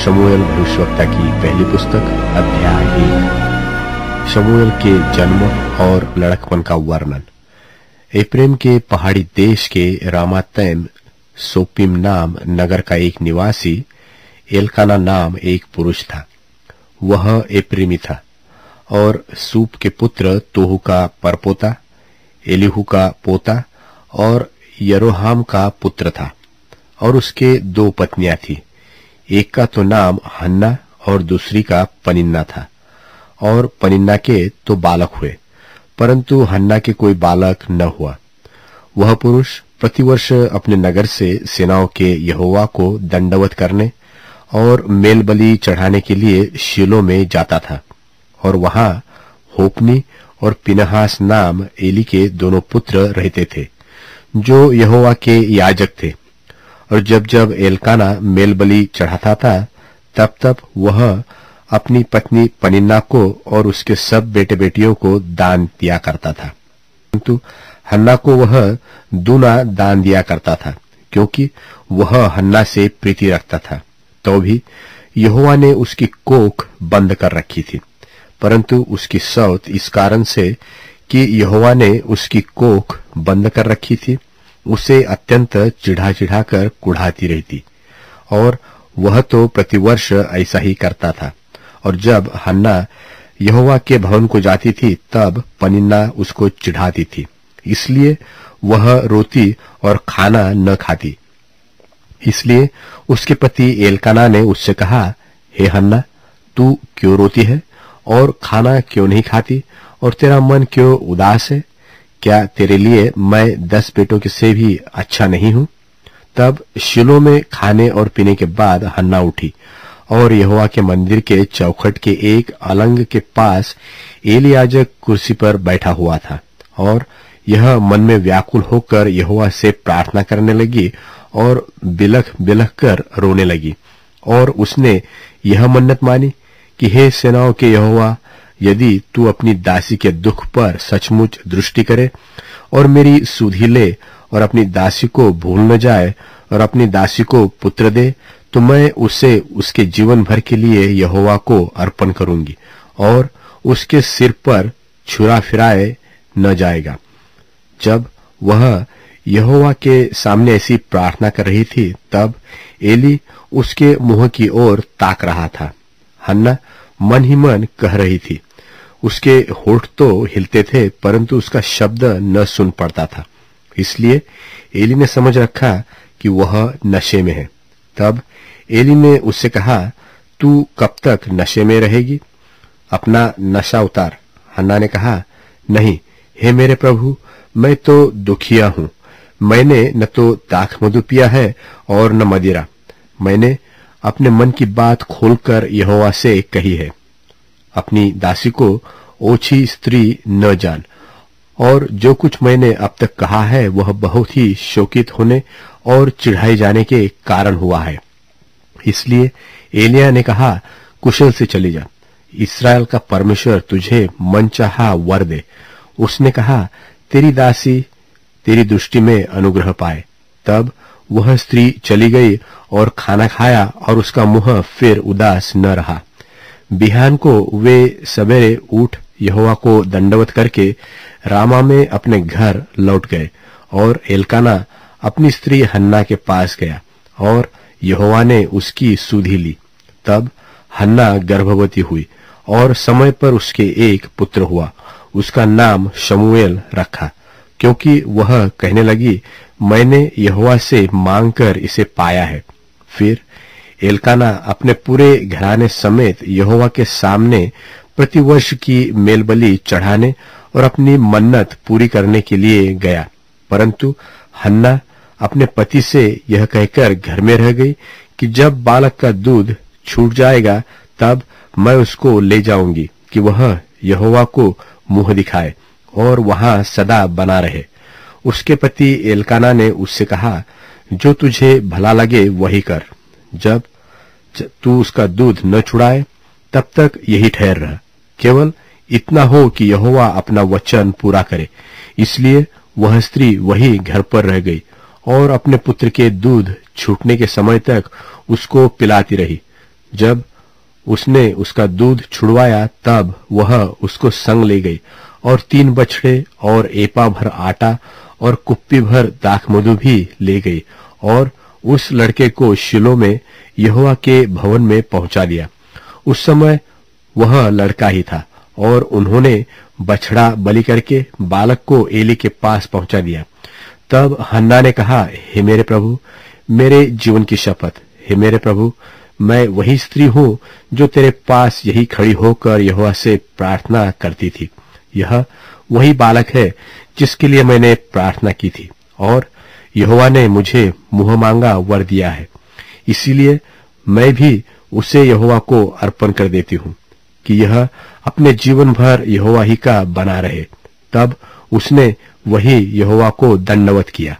शमूएल भविष्यवक्ता की पहली पुस्तक अध्याय 1। शमूएल के जन्म और लड़कपन का वर्णन। एप्रेम के पहाड़ी देश के रामातैम सोपीम नाम नगर का एक निवासी एलकाना नाम एक पुरुष था। वह एप्रेमी था और सूप के पुत्र तोहू का परपोता, एलीहू का पोता और यरोहाम का पुत्र था। और उसके 2 पत्नियां थी। एक का तो नाम हन्ना और दूसरी का पनिन्ना था। और पनिन्ना के तो बालक हुए, परंतु हन्ना के कोई बालक न हुआ। वह पुरुष प्रतिवर्ष अपने नगर से सेनाओं के यहोवा को दंडवत करने और मेल बलि चढ़ाने के लिए शीलो में जाता था। और वहां होपनी और पिनहास नाम एली के दोनों पुत्र रहते थे, जो यहोवा के याजक थे। और जब जब एलकाना मेल बलि चढ़ाता था, तब तब वह अपनी पत्नी पनिन्ना को और उसके सब बेटे बेटियों को दान दिया करता था। परंतु हन्ना को वह दूना दान दिया करता था, क्योंकि वह हन्ना से प्रीति रखता था। तो भी यहोवा ने उसकी कोख बंद कर रखी थी, परंतु उसकी सौत इस कारण से कि यहोवा ने उसकी कोख बंद कर रखी थी, उसे अत्यंत चिढ़ा चिढ़ा कर कुढ़ाती रहती। और वह तो प्रतिवर्ष ऐसा ही करता था। और जब हन्ना यहोवा के भवन को जाती थी, तब पनिन्ना उसको चिढ़ाती थी, इसलिए वह रोती और खाना न खाती। इसलिए उसके पति एलकाना ने उससे कहा, हे हन्ना, तू क्यों रोती है और खाना क्यों नहीं खाती, और तेरा मन क्यों उदास है? क्या तेरे लिए मैं 10 बेटों के से भी अच्छा नहीं हूं? तब शीलो में खाने और पीने के बाद हन्ना उठी और यहोवा के मंदिर के चौखट के एक अलंग के पास एली याजक कुर्सी पर बैठा हुआ था। और यह मन में व्याकुल होकर यहोवा से प्रार्थना करने लगी और बिलख बिलख कर रोने लगी। और उसने यह मन्नत मानी कि हे सेनाओं के यहोवा, यदि तू अपनी दासी के दुख पर सचमुच दृष्टि करे और मेरी सुधि ले और अपनी दासी को भूल न जाए और अपनी दासी को पुत्र दे, तो मैं उसे उसके जीवन भर के लिए यहोवा को अर्पण करूंगी और उसके सिर पर छुरा फिराए न जाएगा। जब वह यहोवा के सामने ऐसी प्रार्थना कर रही थी, तब एली उसके मुंह की ओर ताक रहा था। हन्ना मन ही मन कह रही थी। उसके होठ तो हिलते थे, परंतु उसका शब्द न सुन पड़ता था। इसलिए एली ने समझ रखा कि वह नशे में है। तब एली ने उससे कहा, तू कब तक नशे में रहेगी? अपना नशा उतार। हन्ना ने कहा, नहीं, हे मेरे प्रभु, मैं तो दुखिया हूं। मैंने न तो दाख मधु पिया है और न मदिरा। मैंने अपने मन की बात खोलकर यहोवा से कही है। अपनी दासी को ओछी स्त्री न जान। और जो कुछ मैंने अब तक कहा है, वह बहुत ही शोकित होने और चिढ़ाए जाने के कारण हुआ है। इसलिए एलिया ने कहा, कुशल से चली जा, इस्राएल का परमेश्वर तुझे मनचाहा वर दे। उसने कहा, तेरी दासी तेरी दृष्टि में अनुग्रह पाए। तब वह स्त्री चली गई और खाना खाया और उसका मुंह फिर उदास न रहा। बिहान को वे सवेरे उठ यहोवा को दंडवत करके रामा में अपने घर लौट गए। और एलकाना अपनी स्त्री हन्ना के पास गया और यहोवा ने उसकी सुधि ली। तब हन्ना गर्भवती हुई और समय पर उसके एक पुत्र हुआ। उसका नाम शमूएल रखा, क्योंकि वह कहने लगी, मैंने यहोवा से मांगकर इसे पाया है। फिर एलकाना अपने पूरे घराने समेत यहोवा के सामने प्रतिवर्ष की मेलबलि चढ़ाने और अपनी मन्नत पूरी करने के लिए गया। परंतु हन्ना अपने पति से यह कहकर घर में रह गई कि जब बालक का दूध छूट जाएगा, तब मैं उसको ले जाऊंगी कि वह यहोवा को मुंह दिखाए और वहां सदा बना रहे। उसके पति एलकाना ने उससे कहा, जो तुझे भला लगे वही कर। जब तू उसका दूध न छुड़ाए, तब तक यही ठहर रह। केवल इतना हो कि यहोवा अपना वचन पूरा करे। इसलिए वह स्त्री वही घर पर रह गई और अपने पुत्र के दूध छूटने के समय तक उसको पिलाती रही। जब उसने उसका दूध छुड़वाया तब वह उसको संग ले गई और 3 बछड़े और एपा भर आटा और कुप्पी भर दाखमधु भी ले गई और उस लड़के को शिलो में यहोवा के भवन में पहुंचा दिया। उस समय वह लड़का ही था और उन्होंने बछड़ा बलि करके बालक को एली के पास पहुंचा दिया। तब हन्ना ने कहा, हे मेरे प्रभु, मेरे जीवन की शपथ, हे मेरे प्रभु, मैं वही स्त्री हूं जो तेरे पास यही खड़ी होकर यहोवा से प्रार्थना करती थी। यह वही बालक है जिसके लिए मैंने प्रार्थना की थी और यहोवा ने मुझे मुंह मांगा वर दिया है। इसीलिए मैं भी उसे यहोवा को अर्पण कर देती हूं कि यह अपने जीवन भर यहोवा ही का बना रहे। तब उसने वही यहोवा को दंडवत किया।